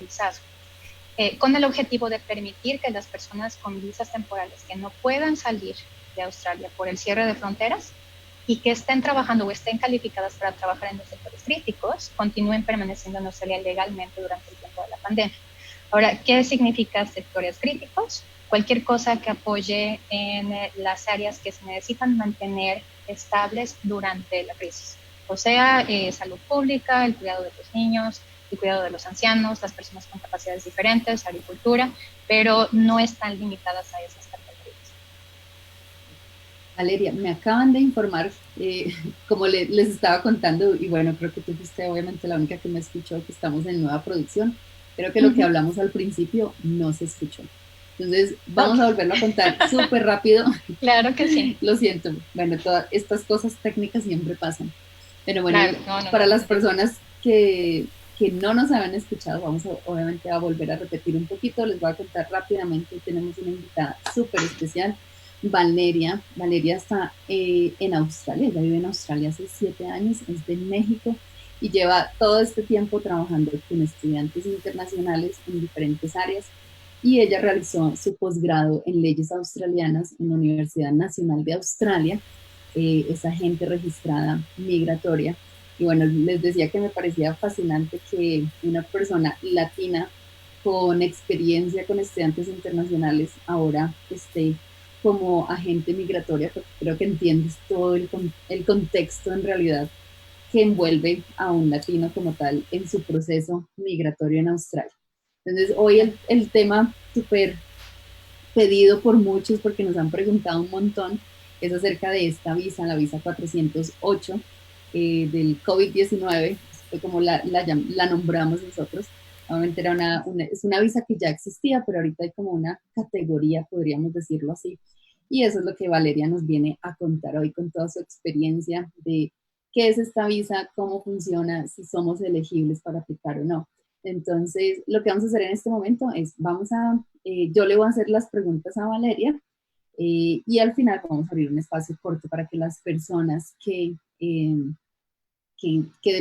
visado, con el objetivo de permitir que las personas con visas temporales que no puedan salir de Australia por el cierre de fronteras y que estén trabajando o estén calificadas para trabajar en los sectores críticos, continúen permaneciendo en Australia legalmente durante el tiempo de la pandemia. Ahora, ¿qué significa sectores críticos? Cualquier cosa que apoye en las áreas que se necesitan mantener estables durante la crisis. O sea, salud pública, el cuidado de los niños, el cuidado de los ancianos, las personas con capacidades diferentes, agricultura, pero no están limitadas a esas categorías. Valeria, me acaban de informar, como les estaba contando, y bueno, creo que tú fuiste obviamente la única que me escuchó, que estamos en nueva producción. Creo que lo que hablamos al principio no se escuchó. Entonces, vamos a volverlo a contar súper rápido. Claro que sí. Lo siento. Bueno, todas estas cosas técnicas siempre pasan. Pero bueno, claro, para las personas que no nos habían escuchado, vamos obviamente a volver a repetir un poquito. Les voy a contar rápidamente. Tenemos una invitada súper especial, Valeria. Valeria está en Australia. Ella vive en Australia hace 7 años, es de México y lleva todo este tiempo trabajando con estudiantes internacionales en diferentes áreas. Y ella realizó su posgrado en leyes australianas en la Universidad Nacional de Australia. Es agente registrada migratoria. Y bueno, les decía que me parecía fascinante que una persona latina con experiencia con estudiantes internacionales ahora esté como agente migratoria, porque creo que entiendes todo el contexto en realidad que envuelve a un latino como tal en su proceso migratorio en Australia. Entonces, hoy el tema súper pedido por muchos, porque nos han preguntado un montón, es acerca de esta visa, la visa 408 del COVID-19, fue como la nombramos nosotros. Obviamente es una visa que ya existía, pero ahorita hay como una categoría, podríamos decirlo así. Y eso es lo que Valeria nos viene a contar hoy con toda su experiencia de qué es esta visa, cómo funciona, si somos elegibles para aplicar o no. Entonces, lo que vamos a hacer en este momento es, yo le voy a hacer las preguntas a Valeria y al final vamos a abrir un espacio corto para que las personas que de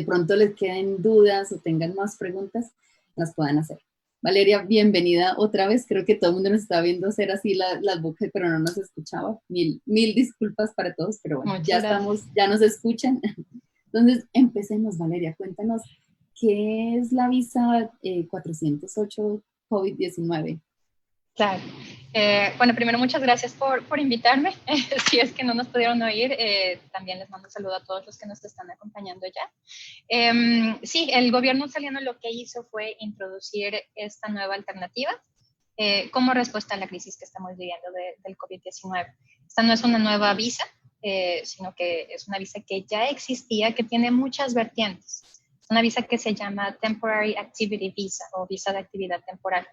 pronto les queden dudas o tengan más preguntas, las puedan hacer. Valeria, bienvenida otra vez. Creo que todo el mundo nos está viendo hacer así las bocas, pero no nos escuchaba. Mil disculpas para todos, pero bueno, Muchas gracias. Ya nos escuchan. Entonces, empecemos, Valeria. Cuéntanos, ¿qué es la visa 408 COVID-19? Claro. Bueno, primero muchas gracias por invitarme. Si es que no nos pudieron oír, también les mando un saludo a todos los que nos están acompañando ya. Sí, el gobierno australiano lo que hizo fue introducir esta nueva alternativa como respuesta a la crisis que estamos viviendo del COVID-19. Esta no es una nueva visa, sino que es una visa que ya existía, que tiene muchas vertientes. Es una visa que se llama Temporary Activity Visa o visa de actividad temporal.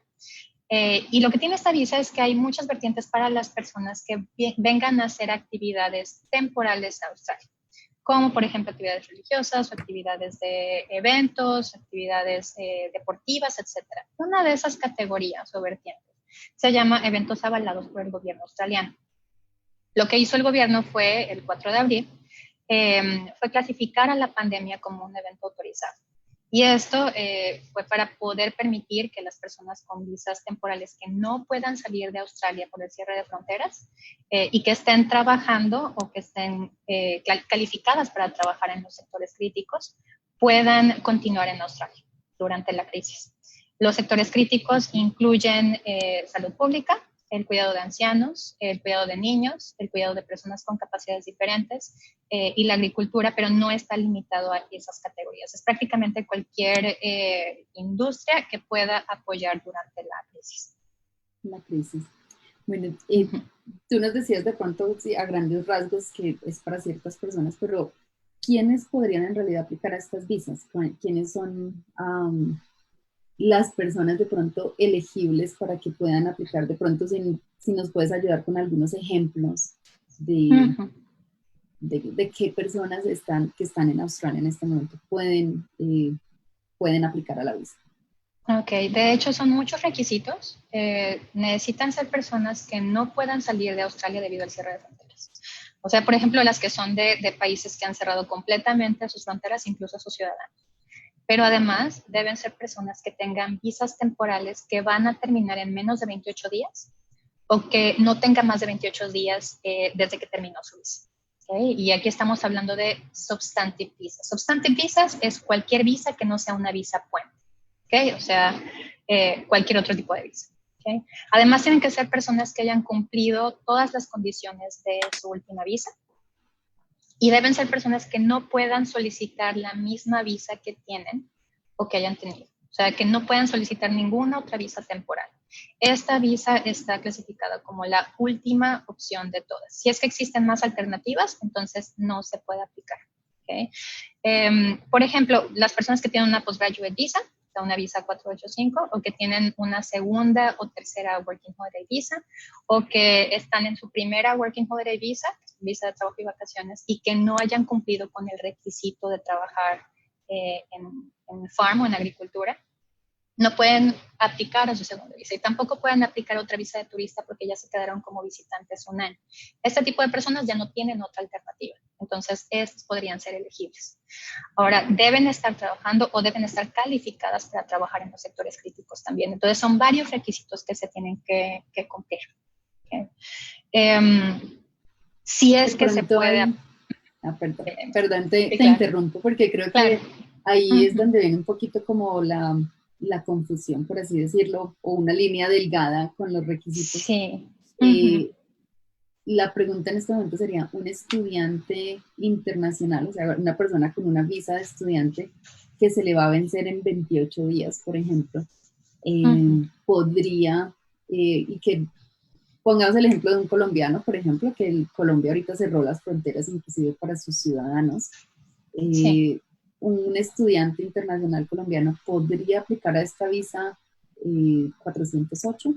Y lo que tiene esta visa es que hay muchas vertientes para las personas que vengan a hacer actividades temporales a Australia, como por ejemplo actividades religiosas o actividades de eventos, actividades deportivas, etc. Una de esas categorías o vertientes se llama eventos avalados por el gobierno australiano. Lo que hizo el gobierno fue, el 4 de abril, fue clasificar a la pandemia como un evento autorizado. Y esto fue para poder permitir que las personas con visas temporales que no puedan salir de Australia por el cierre de fronteras y que estén trabajando o que estén calificadas para trabajar en los sectores críticos puedan continuar en Australia durante la crisis. Los sectores críticos incluyen salud pública, el cuidado de ancianos, el cuidado de niños, el cuidado de personas con capacidades diferentes y la agricultura, pero no está limitado a esas categorías. Es prácticamente cualquier industria que pueda apoyar durante la crisis. La crisis. Bueno, tú nos decías de pronto sí, a grandes rasgos que es para ciertas personas, pero ¿quiénes podrían en realidad aplicar a estas visas? ¿Quiénes son las personas de pronto elegibles para que puedan aplicar? De pronto, si nos puedes ayudar con algunos ejemplos de qué personas que están en Australia en este momento pueden aplicar a la visa. Ok, de hecho son muchos requisitos. Necesitan ser personas que no puedan salir de Australia debido al cierre de fronteras. O sea, por ejemplo, las que son de países que han cerrado completamente sus fronteras, incluso a sus ciudadanos. pero además deben ser personas que tengan visas temporales que van a terminar en menos de 28 días o que no tengan más de 28 días desde que terminó su visa. ¿Okay? Y aquí estamos hablando de substantive visas. Substantive visas es cualquier visa que no sea una visa puente, ¿okay? O sea, cualquier otro tipo de visa. ¿Okay? Además, tienen que ser personas que hayan cumplido todas las condiciones de su última visa y deben ser personas que no puedan solicitar la misma visa que tienen o que hayan tenido. O sea, que no puedan solicitar ninguna otra visa temporal. Esta visa está clasificada como la última opción de todas. Si es que existen más alternativas, entonces no se puede aplicar. ¿Okay? Por ejemplo, las personas que tienen una postgraduate visa, o sea, una visa 485, o que tienen una segunda o tercera working holiday visa, o que están en su primera working holiday visa, visa de trabajo y vacaciones, y que no hayan cumplido con el requisito de trabajar en farm o en agricultura, no pueden aplicar a su segunda visa y tampoco pueden aplicar otra visa de turista porque ya se quedaron como visitantes un año. Este tipo de personas ya no tienen otra alternativa, entonces estos podrían ser elegibles. Ahora, deben estar trabajando o deben estar calificadas para trabajar en los sectores críticos también. Entonces, son varios requisitos que se tienen que cumplir. ¿Okay? Si es que se puede... Perdón, te interrumpo porque creo que ahí es donde viene un poquito como la confusión, por así decirlo, o una línea delgada con los requisitos. Sí. La pregunta en este momento sería, ¿un estudiante internacional, o sea, una persona con una visa de estudiante que se le va a vencer en 28 días, por ejemplo, podría, y que pongamos el ejemplo de un colombiano, por ejemplo, que Colombia ahorita cerró las fronteras inclusive para sus ciudadanos. Un estudiante internacional colombiano podría aplicar a esta visa 408.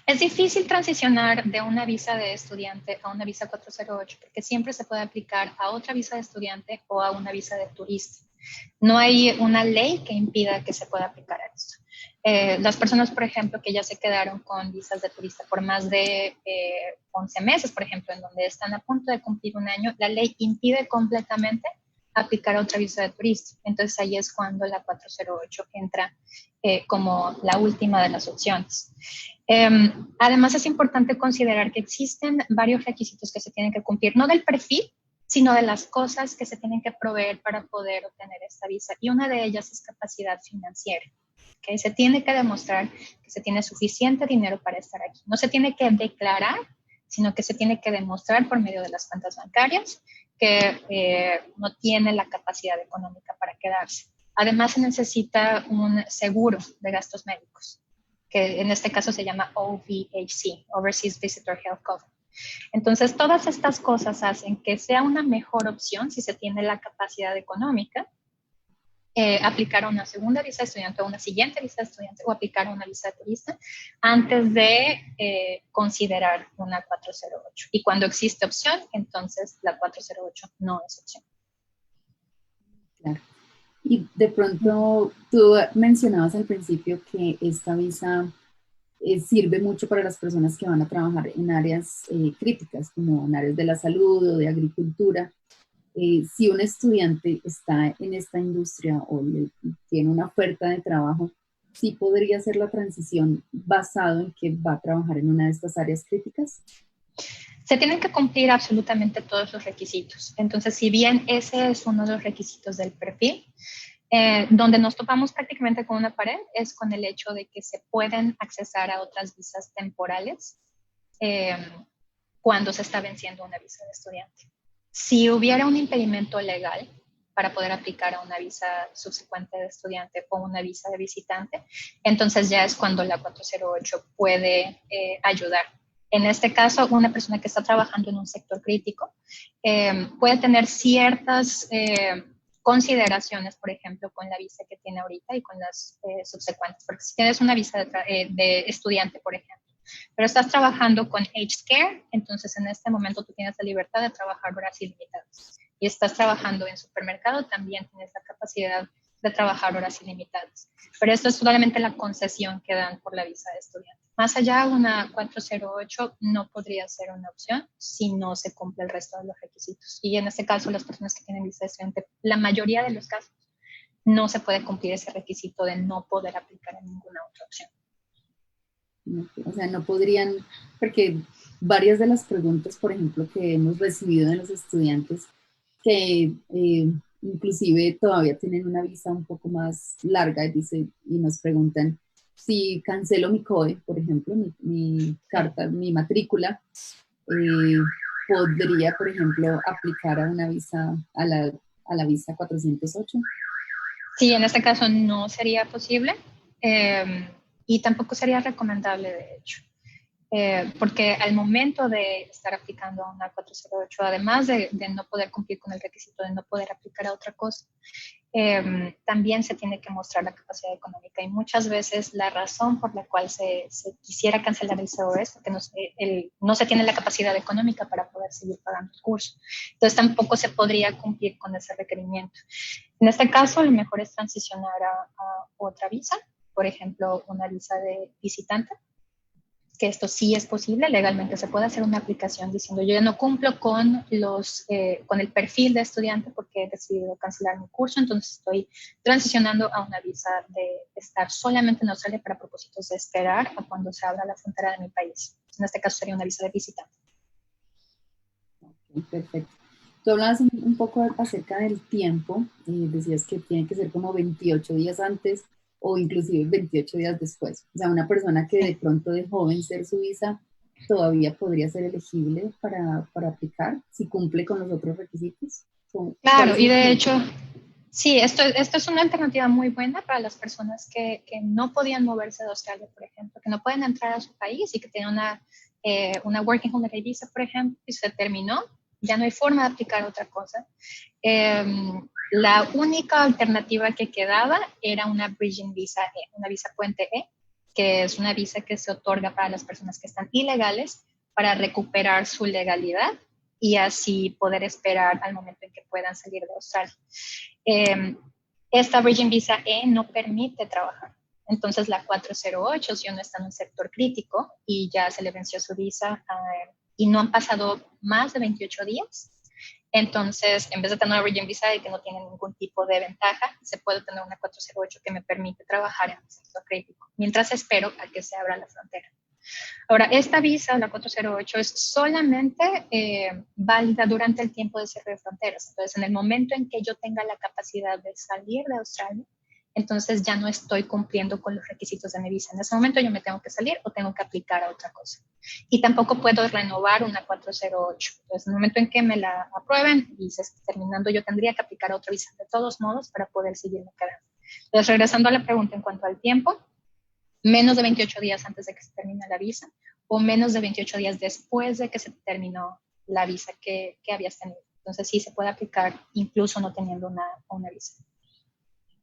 Es difícil transicionar de una visa de estudiante a una visa 408 porque siempre se puede aplicar a otra visa de estudiante o a una visa de turista. No hay una ley que impida que se pueda aplicar a esto. Las personas, por ejemplo, que ya se quedaron con visas de turista por más de 11 meses, por ejemplo, en donde están a punto de cumplir un año, la ley impide completamente aplicar otra visa de turista. Entonces ahí es cuando la 408 entra como la última de las opciones. Además es importante considerar que existen varios requisitos que se tienen que cumplir, no del perfil, sino de las cosas que se tienen que proveer para poder obtener esta visa. Y una de ellas es capacidad financiera. ¿Okay? Se tiene que demostrar que se tiene suficiente dinero para estar aquí. No se tiene que declarar, sino que se tiene que demostrar por medio de las cuentas bancarias que no tiene la capacidad económica para quedarse. Además, se necesita un seguro de gastos médicos, que en este caso se llama OVHC, Overseas Visitor Health Cover. Entonces, todas estas cosas hacen que sea una mejor opción si se tiene la capacidad económica, aplicar a una segunda visa de estudiante o una siguiente visa de estudiante o aplicar a una visa de turista antes de considerar una 408. Y cuando existe opción, entonces la 408 no es opción. Claro. Y de pronto tú mencionabas al principio que esta visa sirve mucho para las personas que van a trabajar en áreas críticas, como en áreas de la salud o de agricultura. Si un estudiante está en esta industria o tiene una oferta de trabajo, ¿sí podría hacer la transición basado en que va a trabajar en una de estas áreas críticas? Se tienen que cumplir absolutamente todos los requisitos. Entonces, si bien ese es uno de los requisitos del perfil, donde nos topamos prácticamente con una pared es con el hecho de que se pueden accesar a otras visas temporales cuando se está venciendo una visa de estudiante. Si hubiera un impedimento legal para poder aplicar a una visa subsecuente de estudiante o una visa de visitante, entonces ya es cuando la 408 puede ayudar. En este caso, una persona que está trabajando en un sector crítico puede tener ciertas consideraciones, por ejemplo, con la visa que tiene ahorita y con las subsecuentes. Porque si tienes una visa de estudiante, por ejemplo, pero estás trabajando con Aged Care, entonces en este momento tú tienes la libertad de trabajar horas ilimitadas. Y estás trabajando en supermercado, también tienes la capacidad de trabajar horas ilimitadas. Pero esto es solamente la concesión que dan por la visa de estudiante. Más allá, una 408 no podría ser una opción si no se cumple el resto de los requisitos. Y en este caso, las personas que tienen visa de estudiante, la mayoría de los casos, no se puede cumplir ese requisito de no poder aplicar en ninguna otra opción. O sea, no podrían, porque varias de las preguntas, por ejemplo, que hemos recibido de los estudiantes, que inclusive todavía tienen una visa un poco más larga, y nos preguntan si cancelo mi COE, por ejemplo, mi carta, mi matrícula, podría, por ejemplo, aplicar a una visa, a la visa 408. Sí, en este caso no sería posible y tampoco sería recomendable, de hecho. Porque al momento de estar aplicando a una 408, además de no poder cumplir con el requisito de no poder aplicar a otra cosa, también se tiene que mostrar la capacidad económica, y muchas veces la razón por la cual se quisiera cancelar el CO es porque no se tiene la capacidad económica para poder seguir pagando el curso. Entonces tampoco se podría cumplir con ese requerimiento. En este caso, lo mejor es transicionar a otra visa, por ejemplo, una visa de visitante, que esto sí es posible, legalmente se puede hacer una aplicación diciendo yo ya no cumplo con el perfil de estudiante porque he decidido cancelar mi curso, entonces estoy transicionando a una visa de estar solamente en Australia para propósitos de esperar a cuando se abra la frontera de mi país. En este caso sería una visa de visitante. Okay, perfecto. Tú hablabas un poco acerca del tiempo, y decías que tiene que ser como 28 días antes o inclusive 28 días después. O sea, una persona que de pronto dejó vencer su visa todavía podría ser elegible para aplicar si cumple con los otros requisitos. Claro, y de hecho, sí, esto es una alternativa muy buena para las personas que no podían moverse de Australia, por ejemplo, que no pueden entrar a su país y que tienen una Working Holiday Visa, por ejemplo, y se terminó, ya no hay forma de aplicar otra cosa. La única alternativa que quedaba era una Bridging Visa E, una visa puente E, que es una visa que se otorga para las personas que están ilegales para recuperar su legalidad y así poder esperar al momento en que puedan salir de Australia. Esta Bridging Visa E no permite trabajar. Entonces la 408, si uno está en un sector crítico y ya se le venció su visa y no han pasado más de 28 días, entonces en vez de tener una Bridging Visa E que no tiene ningún tipo de ventaja, se puede tener una 408 que me permite trabajar en un sector crítico, mientras espero a que se abra la frontera. Ahora, esta visa, la 408, es solamente válida durante el tiempo de cierre de fronteras. Entonces, en el momento en que yo tenga la capacidad de salir de Australia, entonces ya no estoy cumpliendo con los requisitos de mi visa. En ese momento yo me tengo que salir o tengo que aplicar a otra cosa. Y tampoco puedo renovar una 408. Entonces, en el momento en que me la aprueben y se esté terminando, yo tendría que aplicar a otra visa de todos modos para poder seguirme quedando. Entonces, regresando a la pregunta en cuanto al tiempo, menos de 28 días antes de que se termine la visa o menos de 28 días después de que se terminó la visa que habías tenido. Entonces sí se puede aplicar incluso no teniendo una visa.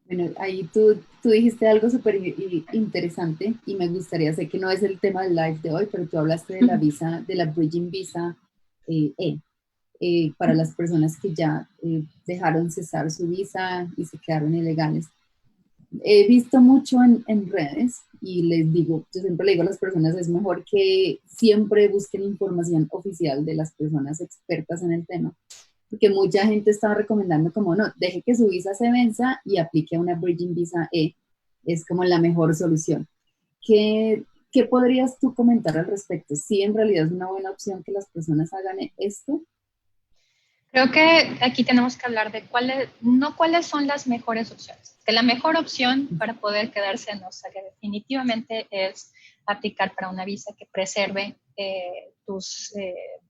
Bueno, ahí tú dijiste algo súper interesante y me gustaría, sé que no es el tema del live de hoy, pero tú hablaste de la visa, de la Bridging Visa para las personas que ya dejaron cesar su visa y se quedaron ilegales. He visto mucho en redes y les digo, yo siempre le digo a las personas, es mejor que siempre busquen información oficial de las personas expertas en el tema, porque mucha gente estaba recomendando como no, deje que su visa se venza y aplique una Bridging Visa E, es como la mejor solución. ¿Qué podrías tú comentar al respecto? ¿Sí en realidad es una buena opción que las personas hagan esto? Creo que aquí tenemos que hablar de cuáles son las mejores opciones. Que la mejor opción para poder quedarse en Australia definitivamente es aplicar para una visa que preserve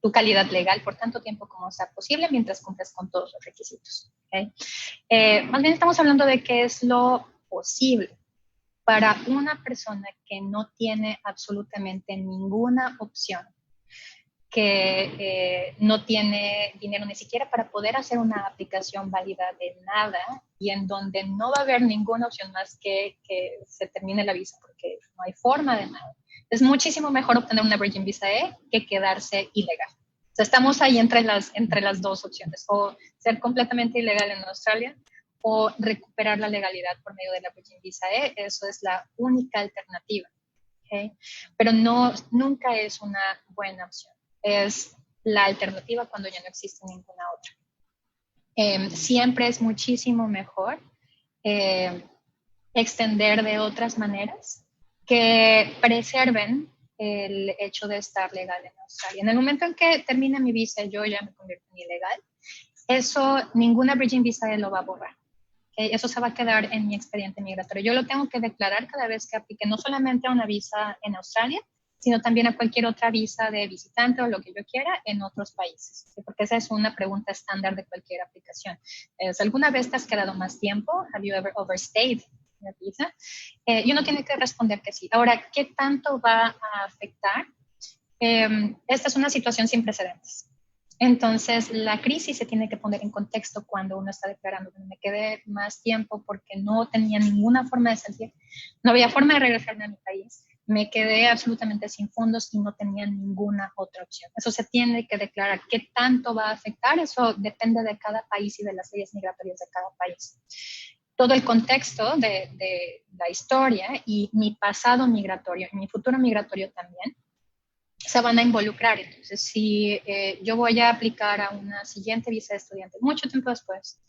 tu calidad legal por tanto tiempo como sea posible mientras cumples con todos los requisitos. ¿Okay? Más bien estamos hablando de qué es lo posible para una persona que no tiene absolutamente ninguna opción, que no tiene dinero ni siquiera para poder hacer una aplicación válida de nada y en donde no va a haber ninguna opción más que se termine la visa porque no hay forma de nada. Es muchísimo mejor obtener una Bridging Visa E que quedarse ilegal. O sea, estamos ahí entre las dos opciones, o ser completamente ilegal en Australia o recuperar la legalidad por medio de la Bridging Visa E. Eso es la única alternativa. ¿Okay? Pero nunca es una buena opción. Es la alternativa cuando ya no existe ninguna otra. Siempre es muchísimo mejor extender de otras maneras que preserven el hecho de estar legal en Australia. En el momento en que termine mi visa, yo ya me convierto en ilegal. Eso, ninguna bridging visa lo va a borrar. ¿Okay? Eso se va a quedar en mi expediente migratorio. Yo lo tengo que declarar cada vez que aplique, no solamente a una visa en Australia, sino también a cualquier otra visa de visitante o lo que yo quiera en otros países. ¿Sí? Porque esa es una pregunta estándar de cualquier aplicación. ¿Alguna vez te has quedado más tiempo? ¿Have you ever overstayed your visa? Y uno tiene que responder que sí. Ahora, ¿qué tanto va a afectar? Esta es una situación sin precedentes. Entonces, la crisis se tiene que poner en contexto cuando uno está declarando que me quedé más tiempo porque no tenía ninguna forma de salir, no había forma de regresarme a mi país, me quedé absolutamente sin fondos y no tenía ninguna otra opción. Eso se tiene que declarar. ¿Qué tanto va a afectar? Eso depende de cada país y de las leyes migratorias de cada país. Todo el contexto de la historia y mi pasado migratorio y mi futuro migratorio también se van a involucrar. Entonces, si yo voy a aplicar a una siguiente visa de estudiante mucho tiempo después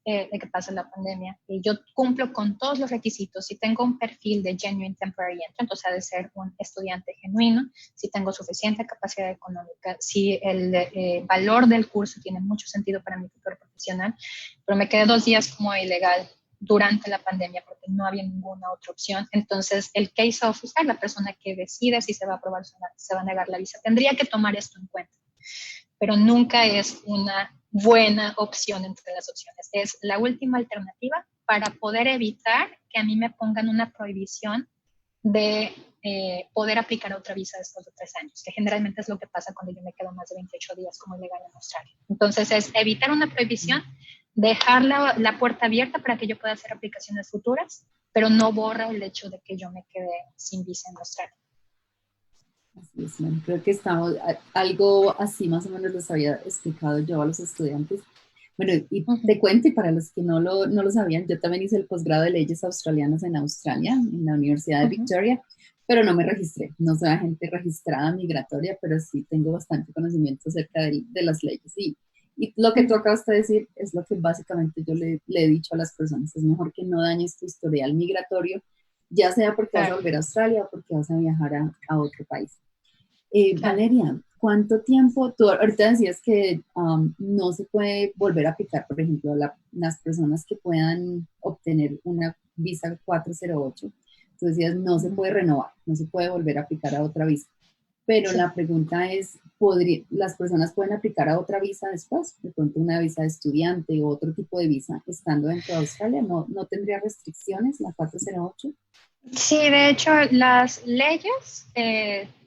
de que pase la pandemia, y yo cumplo con todos los requisitos, si tengo un perfil de genuine temporary entrant, entonces ha de ser un estudiante genuino, si tengo suficiente capacidad económica, si el valor del curso tiene mucho sentido para mi futuro profesional, pero me quedé 2 días como ilegal durante la pandemia porque no había ninguna otra opción. Entonces, el case officer, la persona que decide si se va a aprobar o se va a negar la visa, tendría que tomar esto en cuenta, pero nunca es una buena opción entre las opciones. Es la última alternativa para poder evitar que a mí me pongan una prohibición de poder aplicar a otra visa después de 3 años, que generalmente es lo que pasa cuando yo me quedo más de 28 días como ilegal en Australia. Entonces, es evitar una prohibición, dejar la puerta abierta para que yo pueda hacer aplicaciones futuras, pero no borra el hecho de que yo me quedé sin visa en Australia. Así es, bueno, creo que estamos, algo así más o menos les había explicado yo a los estudiantes. Bueno, y te cuento, y para los que no lo sabían, yo también hice el posgrado de leyes australianas en Australia, en la Universidad de Victoria, pero no me registré, no soy agente registrada migratoria, pero sí tengo bastante conocimiento acerca de las leyes. Y lo que tú acabas de decir es lo que básicamente yo le he dicho a las personas, es mejor que no dañes tu historial migratorio, ya sea porque vas a volver a Australia o porque vas a viajar a otro país. Valeria, ¿cuánto tiempo? Tú ahorita decías que no se puede volver a aplicar, por ejemplo, las personas que puedan obtener una visa 408. Tú decías, no se puede renovar, no se puede volver a aplicar a otra visa. Pero la pregunta es, ¿las personas pueden aplicar a otra visa después? De pronto una visa de estudiante o otro tipo de visa estando dentro de Australia, ¿no tendría restricciones la 408? Sí, de hecho, las leyes,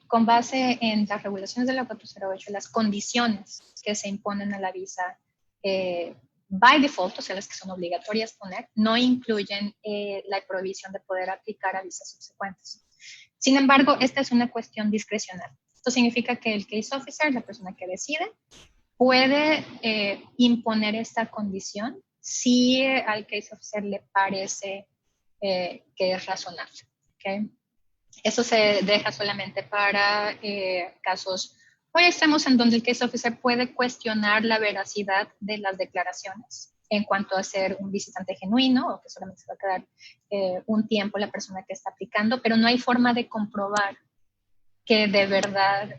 con base en las regulaciones de la 408, las condiciones que se imponen a la visa, by default, o sea, las que son obligatorias poner, no incluyen la prohibición de poder aplicar a visas subsecuentes. Sin embargo, esta es una cuestión discrecional. Esto significa que el case officer, la persona que decide, puede imponer esta condición si al case officer le parece que es razonable. ¿Okay? Eso se deja solamente para casos muy extremos en donde el case officer puede cuestionar la veracidad de las declaraciones en cuanto a ser un visitante genuino o que solamente se va a quedar un tiempo la persona que está aplicando, pero no hay forma de comprobar que de verdad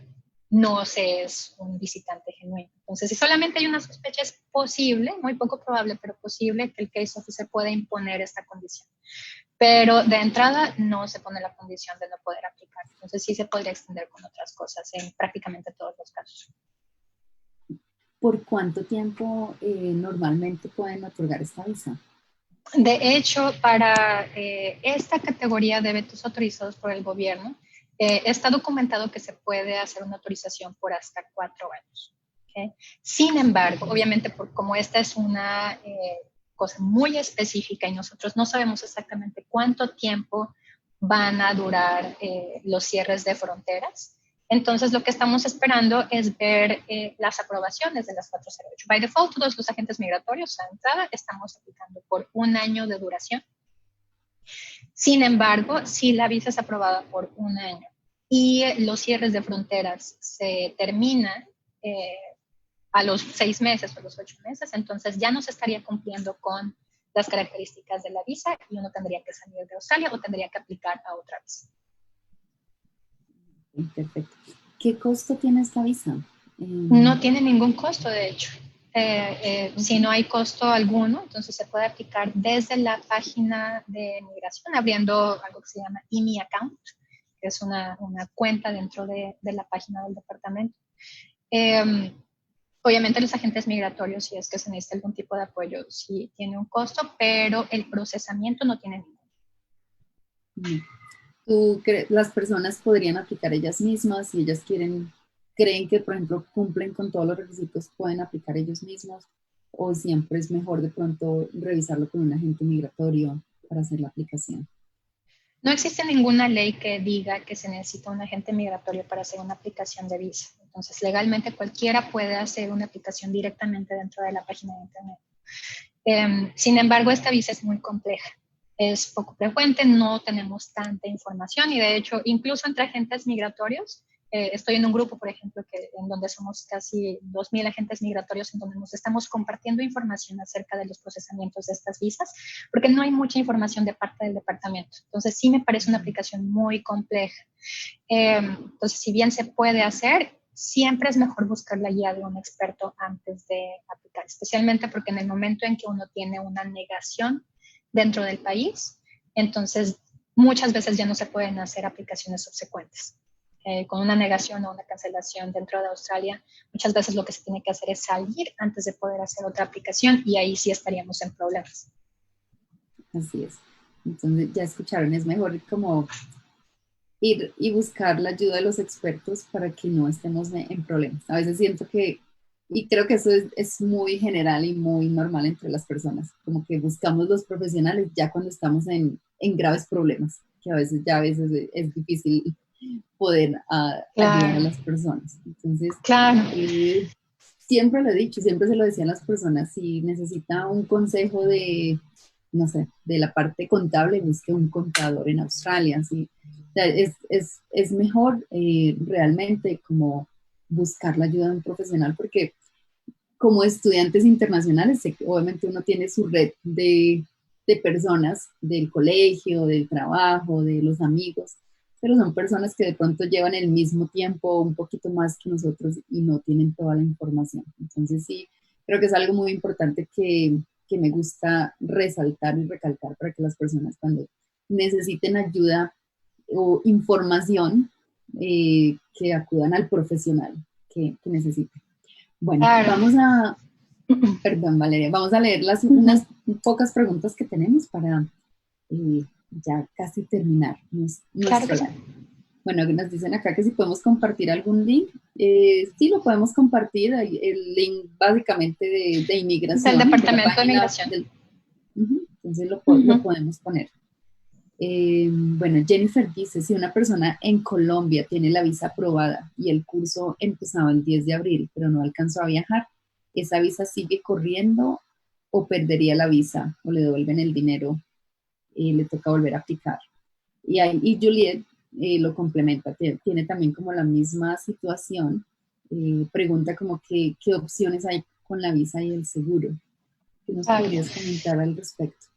no se es un visitante genuino. Entonces, si solamente hay una sospecha, es posible, muy poco probable, pero posible que el case officer pueda imponer esta condición. Pero de entrada no se pone la condición de no poder aplicar. Entonces sí se podría extender con otras cosas en prácticamente todos los casos. ¿Por cuánto tiempo normalmente pueden otorgar esta visa? De hecho, para esta categoría de eventos autorizados por el gobierno, está documentado que se puede hacer una autorización por hasta 4 años. ¿Okay? Sin embargo, obviamente, como esta es una cosa muy específica y nosotros no sabemos exactamente cuánto tiempo van a durar los cierres de fronteras, entonces lo que estamos esperando es ver las aprobaciones de las 408. By default, todos los agentes migratorios a entrada estamos aplicando por 1 año de duración. Sin embargo, si la visa es aprobada por 1 año y los cierres de fronteras se terminan a los 6 meses o los 8 meses, entonces ya no se estaría cumpliendo con las características de la visa y uno tendría que salir de Australia o tendría que aplicar a otra visa. Perfecto. ¿Qué costo tiene esta visa? No tiene ningún costo, de hecho. Si no hay costo alguno, entonces se puede aplicar desde la página de migración, abriendo algo que se llama IMI Account, que es una cuenta dentro de la página del departamento. Obviamente los agentes migratorios, si es que se necesita algún tipo de apoyo, sí tiene un costo, pero el procesamiento no tiene ninguno. ¿Tú crees las personas podrían aplicar ellas mismas si ellas creen que, por ejemplo, cumplen con todos los requisitos, pueden aplicar ellos mismos? ¿O siempre es mejor de pronto revisarlo con un agente migratorio para hacer la aplicación? No existe ninguna ley que diga que se necesita un agente migratorio para hacer una aplicación de visa. Entonces, legalmente cualquiera puede hacer una aplicación directamente dentro de la página de internet. Sin embargo, esta visa es muy compleja. Es poco frecuente, no tenemos tanta información y de hecho, incluso entre agentes migratorios, estoy en un grupo, por ejemplo, en donde somos casi 2,000 agentes migratorios, en donde nos estamos compartiendo información acerca de los procesamientos de estas visas, porque no hay mucha información de parte del departamento. Entonces, sí me parece una aplicación muy compleja. Entonces, si bien se puede hacer, siempre es mejor buscar la guía de un experto antes de aplicar, especialmente porque en el momento en que uno tiene una negación dentro del país, entonces muchas veces ya no se pueden hacer aplicaciones subsecuentes. Con una negación o una cancelación dentro de Australia, muchas veces lo que se tiene que hacer es salir antes de poder hacer otra aplicación y ahí sí estaríamos en problemas. Así es. Entonces, ya escucharon, es mejor como ir y buscar la ayuda de los expertos para que no estemos en problemas. A veces siento que, y creo que eso es muy general y muy normal entre las personas, como que buscamos los profesionales ya cuando estamos en graves problemas, que a veces es difícil poder ayudar a las personas. Entonces, siempre lo he dicho, siempre se lo decía a las personas, si necesita un consejo de, no sé, de la parte contable, busque un contador en Australia, ¿sí? O sea, es mejor realmente como buscar la ayuda de un profesional, porque como estudiantes internacionales, obviamente uno tiene su red de personas del colegio, del trabajo, de los amigos, pero son personas que de pronto llevan el mismo tiempo, un poquito más que nosotros y no tienen toda la información. Entonces sí, creo que es algo muy importante que me gusta resaltar y recalcar para que las personas cuando necesiten ayuda o información, que acudan al profesional que necesiten. Bueno, vamos a, perdón Valeria, vamos a leer unas pocas preguntas que tenemos para ya casi terminar nuestro live. Bueno, nos dicen acá que si podemos compartir algún link. Sí, lo podemos compartir, el link básicamente de inmigración. Del departamento de migración. Entonces lo podemos poner. Bueno, Jennifer dice, si una persona en Colombia tiene la visa aprobada y el curso empezaba el 10 de abril, pero no alcanzó a viajar, ¿esa visa sigue corriendo o perdería la visa o le devuelven el dinero y le toca volver a aplicar? Y Juliet lo complementa, tiene también como la misma situación, pregunta como qué opciones hay con la visa y el seguro. ¿Qué nos podrías comentar al respecto?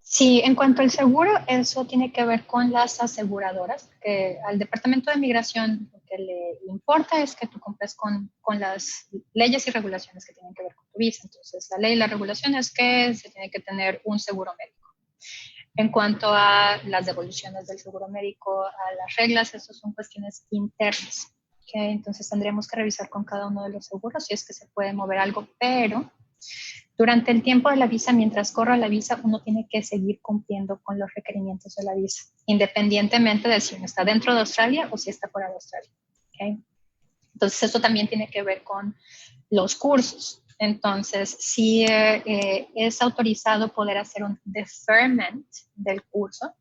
Sí, en cuanto al seguro, eso tiene que ver con las aseguradoras, que al Departamento de Migración lo que le importa es que tú cumplas con las leyes y regulaciones que tienen que ver con tu visa. Entonces, la ley y la regulación es que se tiene que tener un seguro médico. En cuanto a las devoluciones del seguro médico, a las reglas, eso son cuestiones internas. ¿Okay? Entonces, tendríamos que revisar con cada uno de los seguros si es que se puede mover algo, pero durante el tiempo de la visa, mientras corra la visa, uno tiene que seguir cumpliendo con los requerimientos de la visa, independientemente de si uno está dentro de Australia o si está fuera de Australia. ¿Okay? Entonces, esto también tiene que ver con los cursos. Entonces, si es autorizado poder hacer un deferment del curso,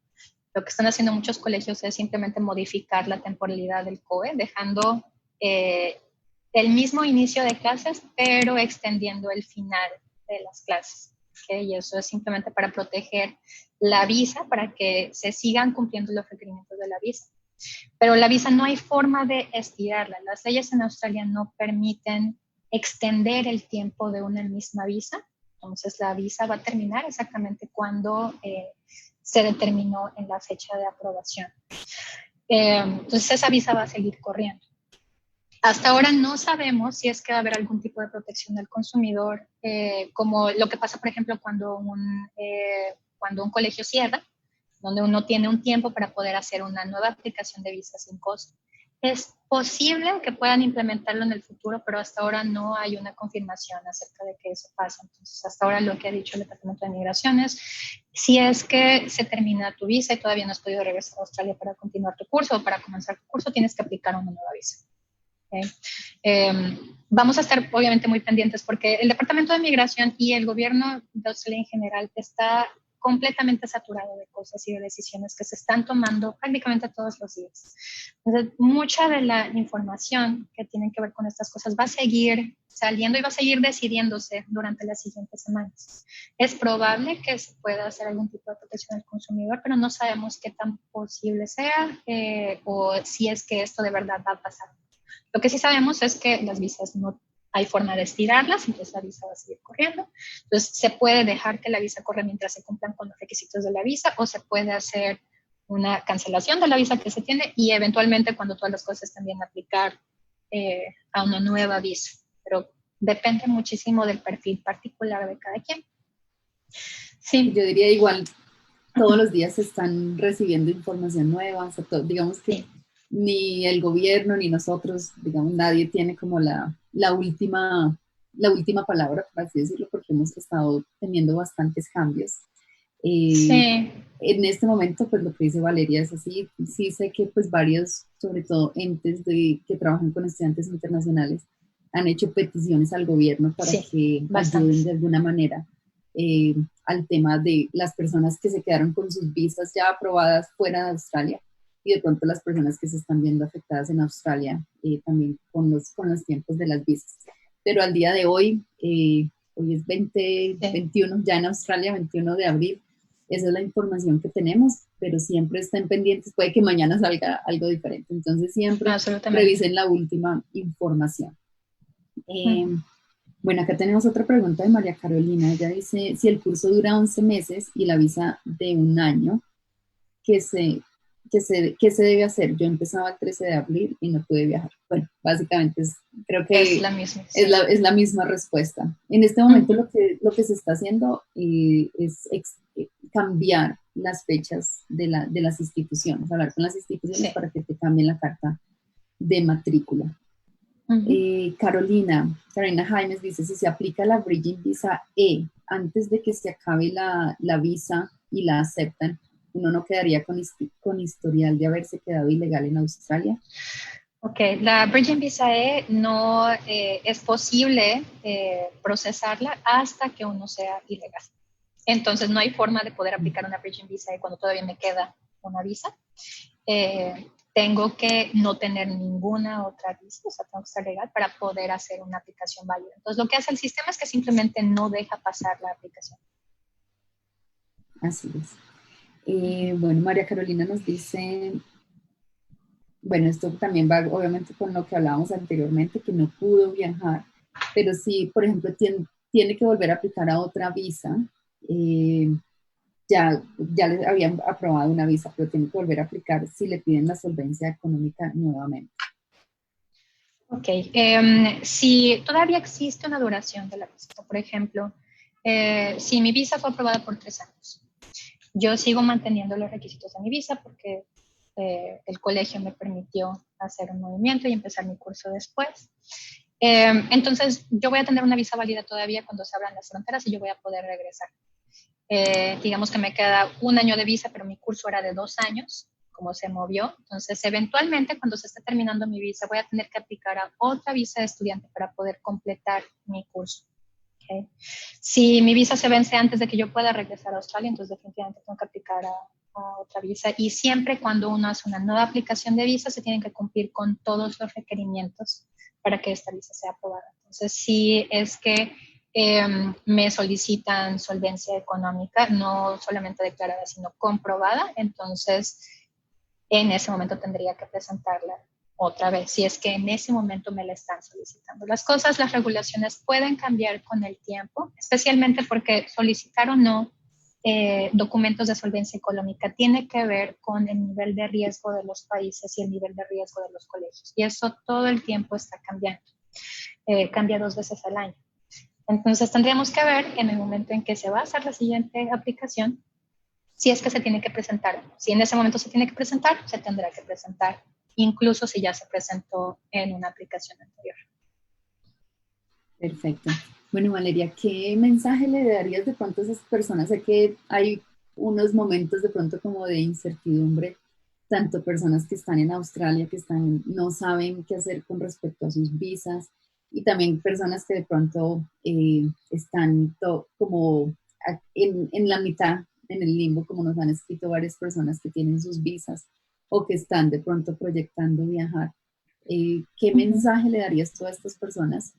lo que están haciendo muchos colegios es simplemente modificar la temporalidad del COE, dejando el mismo inicio de clases, pero extendiendo el final de las clases. ¿Okay? Y eso es simplemente para proteger la visa, para que se sigan cumpliendo los requerimientos de la visa. Pero la visa no hay forma de estirarla. Las leyes en Australia no permiten extender el tiempo de una misma visa Entonces la visa va a terminar exactamente cuando se determinó en la fecha de aprobación. Entonces esa visa va a seguir corriendo. Hasta ahora no sabemos si es que va a haber algún tipo de protección del consumidor, como lo que pasa, por ejemplo, cuando un colegio cierra, donde uno tiene un tiempo para poder hacer una nueva aplicación de visa sin costo. Es posible que puedan implementarlo en el futuro, pero hasta ahora no hay una confirmación acerca de que eso pasa. Entonces, hasta ahora lo que ha dicho el Departamento de Migraciones, si es que se termina tu visa y todavía no has podido regresar a Australia para continuar tu curso o para comenzar tu curso, tienes que aplicar una nueva visa. Vamos a estar obviamente muy pendientes porque el Departamento de Migración y el gobierno de Australia en general está completamente saturado de cosas y de decisiones que se están tomando prácticamente todos los días. Entonces, mucha de la información que tiene que ver con estas cosas va a seguir saliendo y va a seguir decidiéndose durante las siguientes semanas. Es probable que se pueda hacer algún tipo de protección al consumidor, pero no sabemos qué tan posible sea o si es que esto de verdad va a pasar. Lo que sí sabemos es que las visas no hay forma de estirarlas, entonces la visa va a seguir corriendo. Entonces se puede dejar que la visa corra mientras se cumplan con los requisitos de la visa o se puede hacer una cancelación de la visa que se tiene y eventualmente cuando todas las cosas estén bien aplicar a una nueva visa. Pero depende muchísimo del perfil particular de cada quien. Sí. Yo diría igual, todos los días se están recibiendo información nueva, o sea, digamos que sí. Ni el gobierno ni nosotros, digamos, nadie tiene como la última palabra, por así decirlo, porque hemos estado teniendo bastantes cambios. Sí. En este momento, pues lo que dice Valeria es así. Sí sé que pues varios, sobre todo entes que trabajan con estudiantes internacionales, han hecho peticiones al gobierno para que ayuden de alguna manera al tema de las personas que se quedaron con sus visas ya aprobadas fuera de Australia y de pronto las personas que se están viendo afectadas en Australia también con los tiempos de las visas. Pero al día de hoy, hoy es 21, ya en Australia, 21 de abril, esa es la información que tenemos, pero siempre estén pendientes, puede que mañana salga algo diferente, entonces siempre revisen la última información. Bueno, acá tenemos otra pregunta de María Carolina. Ella dice, si el curso dura 11 meses y la visa de un año, ¿qué se debe hacer? Yo empezaba el 13 de abril y no pude viajar. Bueno, básicamente creo que es la misma, sí. es la misma respuesta. En este momento lo que se está haciendo es cambiar las fechas de las instituciones, hablar con las instituciones para que te cambien la carta de matrícula. Carolina Jaimes dice, si se aplica la Bridging Visa antes de que se acabe la visa y la aceptan, ¿uno no quedaría con historial de haberse quedado ilegal en Australia? Ok, la Bridging Visa no es posible procesarla hasta que uno sea ilegal. Entonces no hay forma de poder aplicar una Bridging Visa cuando todavía me queda una visa. Tengo que no tener ninguna otra visa, o sea, tengo que estar legal para poder hacer una aplicación válida. Entonces, lo que hace el sistema es que simplemente no deja pasar la aplicación. Así es. Bueno, María Carolina nos dice, bueno, esto también va obviamente con lo que hablábamos anteriormente, que no pudo viajar, pero si, por ejemplo, tiene que volver a aplicar a otra visa, ya les habían aprobado una visa, pero tiene que volver a aplicar si le piden la solvencia económica nuevamente. Ok, si todavía existe una duración de la visa, por ejemplo, si mi visa fue aprobada por 3 años, yo sigo manteniendo los requisitos de mi visa porque el colegio me permitió hacer un movimiento y empezar mi curso después. Entonces, yo voy a tener una visa válida todavía cuando se abran las fronteras y yo voy a poder regresar. Digamos que me queda 1 año de visa, pero mi curso era de 2 años, como se movió. Entonces, eventualmente, cuando se esté terminando mi visa, voy a tener que aplicar a otra visa de estudiante para poder completar mi curso. Okay. Si mi visa se vence antes de que yo pueda regresar a Australia, entonces definitivamente tengo que aplicar a otra visa. Y siempre cuando uno hace una nueva aplicación de visa, se tienen que cumplir con todos los requerimientos para que esta visa sea aprobada. Entonces, si es que me solicitan solvencia económica, no solamente declarada, sino comprobada, entonces en ese momento tendría que presentarla otra vez, si es que en ese momento me la están solicitando. Las regulaciones pueden cambiar con el tiempo, especialmente porque solicitar o no documentos de solvencia económica tiene que ver con el nivel de riesgo de los países y el nivel de riesgo de los colegios. Y eso todo el tiempo está cambiando. Cambia 2 veces al año. Entonces tendríamos que ver en el momento en que se va a hacer la siguiente aplicación, si es que se tiene que presentar. Si en ese momento se tiene que presentar, se tendrá que presentar, incluso si ya se presentó en una aplicación anterior. Perfecto. Bueno, Valeria, ¿qué mensaje le darías de pronto a esas personas? Sé que hay unos momentos de pronto como de incertidumbre, tanto personas que están en Australia, que están, no saben qué hacer con respecto a sus visas, y también personas que de pronto están como en la mitad, en el limbo, como nos han escrito varias personas que tienen sus visas o que están de pronto proyectando viajar. ¿Qué mensaje le darías tú a estas personas?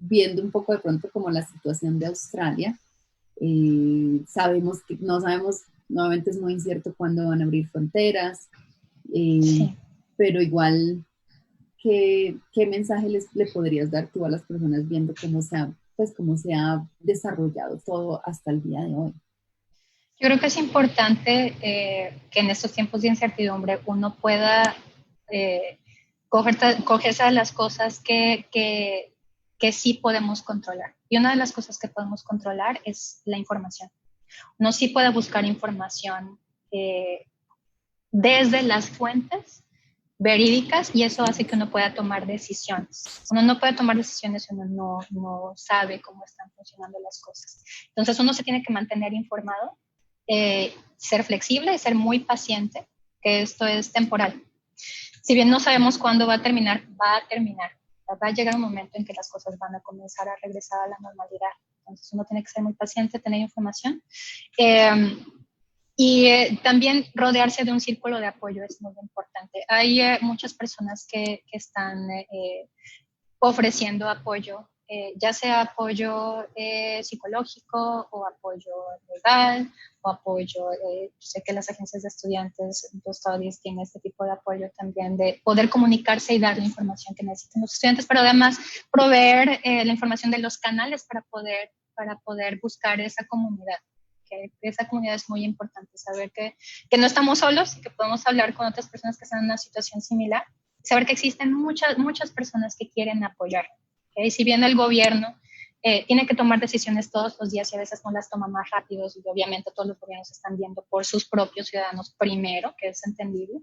Viendo un poco de pronto como la situación de Australia, sabemos que no sabemos, nuevamente es muy incierto cuándo van a abrir fronteras, sí. Pero igual, ¿qué mensaje le podrías dar tú a las personas viendo cómo se ha desarrollado todo hasta el día de hoy? Yo creo que es importante que en estos tiempos de incertidumbre uno pueda cogerse de las cosas que sí podemos controlar. Y una de las cosas que podemos controlar es la información. Uno sí puede buscar información desde las fuentes verídicas y eso hace que uno pueda tomar decisiones. Uno no puede tomar decisiones si uno no sabe cómo están funcionando las cosas. Entonces uno se tiene que mantener informado, ser flexible y ser muy paciente, que esto es temporal. Si bien no sabemos cuándo va a terminar, va a terminar. Va a llegar un momento en que las cosas van a comenzar a regresar a la normalidad. Entonces uno tiene que ser muy paciente, tener información. Y también rodearse de un círculo de apoyo es muy importante. Hay muchas personas que están ofreciendo apoyo, ya sea apoyo psicológico o apoyo legal o apoyo, sé que las agencias de estudiantes, los studies tienen este tipo de apoyo también de poder comunicarse y dar la información que necesitan los estudiantes, pero además proveer la información de los canales para poder buscar esa comunidad. Que esa comunidad es muy importante, saber que no estamos solos, que podemos hablar con otras personas que están en una situación similar, saber que existen muchas personas que quieren apoyar. ¿Okay? Si bien el gobierno tiene que tomar decisiones todos los días y a veces no las toma más rápido, y obviamente todos los gobiernos están viendo por sus propios ciudadanos primero, que es entendible.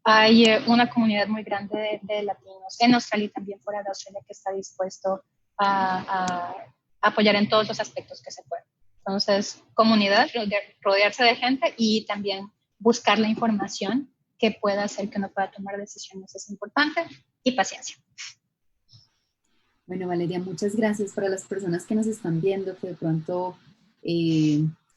Hay una comunidad muy grande de latinos en Australia y también fuera de Australia que está dispuesto a apoyar en todos los aspectos que se pueden. Entonces, comunidad, rodearse de gente y también buscar la información que pueda hacer que uno pueda tomar decisiones es importante, y paciencia. Bueno, Valeria, muchas gracias. Para las personas que nos están viendo, que de pronto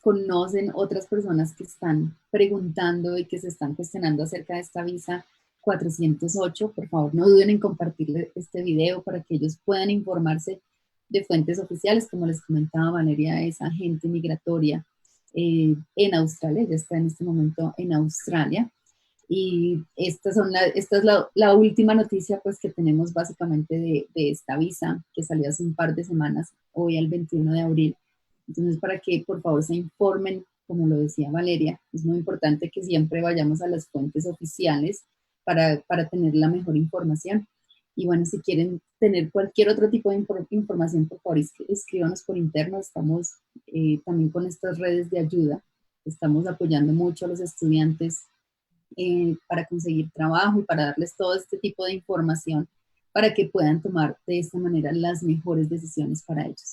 conocen otras personas que están preguntando y que se están cuestionando acerca de esta visa 408, por favor no duden en compartirle este video para que ellos puedan informarse de fuentes oficiales. Como les comentaba, Valeria es agente migratoria en Australia, ella está en este momento en Australia. Y esta es la última noticia pues que tenemos básicamente de esta visa que salió hace un par de semanas, hoy al 21 de abril. Entonces, para que por favor se informen, como lo decía Valeria, es muy importante que siempre vayamos a las fuentes oficiales para tener la mejor información. Y bueno, si quieren tener cualquier otro tipo de información, por favor, escríbanos por interno. Estamos también con estas redes de ayuda. Estamos apoyando mucho a los estudiantes para conseguir trabajo y para darles todo este tipo de información para que puedan tomar de esta manera las mejores decisiones para ellos.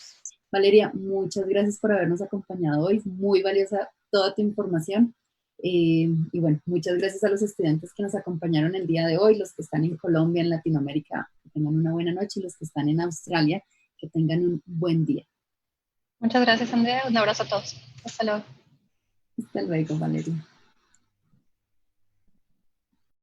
Valeria, muchas gracias por habernos acompañado hoy. Muy valiosa toda tu información. Y bueno, muchas gracias a los estudiantes que nos acompañaron el día de hoy, los que están en Colombia, en Latinoamérica, que tengan una buena noche, y los que están en Australia, que tengan un buen día. Muchas gracias, Andrea. Un abrazo a todos. Hasta luego. Hasta luego, Valeria.